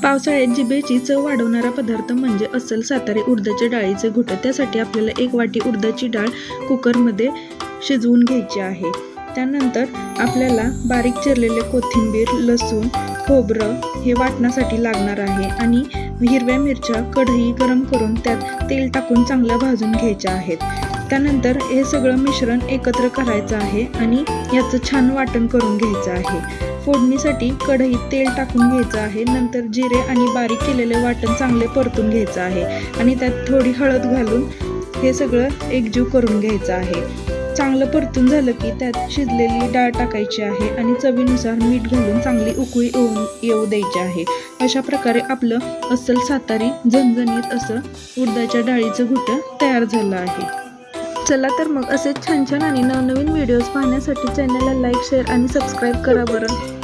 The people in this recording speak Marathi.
पावसाळ्यात जिभेची चव वाढवणारा पदार्थ म्हणजे अस्सल सातारी उडदाच्या डाळीचे घुटं। त्यासाठी आपल्याला 1 वाटी उडदाची डाळ कुकरमध्ये शिजवून घ्यायची आहे। त्यानंतर आपल्याला बारीक चिरलेले कोथिंबीर, लसूण, खोबरं हे वाटण्यासाठी लागणार आहे आणि हिरव्या मिरच्या कढई गरम करून त्यात तेल टाकून चांगलं भाजून घ्यायच्या आहेत। त्यानंतर हे सगळं मिश्रण एकत्र करायचं आहे आणि याचं छान वाटण करून घ्यायचं आहे। फोडणीसाठी कढईत तेल टाकून घ्यायचं आहे। नंतर जिरे आणि बारीक केलेले वाटण चांगले परतून घ्यायचं आहे आणि त्यात थोडी हळद घालून हे सगळं एकजीव करून घ्यायचं आहे। चांगलं परतून झालं की त्यात शिजलेली डाळ टाकायची आहे आणि चवीनुसार मीठ घालून चांगली उकळी येऊ द्यायची आहे। अशा प्रकारे आपलं अस्सल सातारी झणझणीत असं उडदाच्या डाळीचं घुटं तयार झालं आहे। चला तर मग असेच छान छान आणि नवनवीन व्हिडिओज पाहण्यासाठी चॅनलला लाईक, शेअर आणि सबस्क्राईब करा बरं।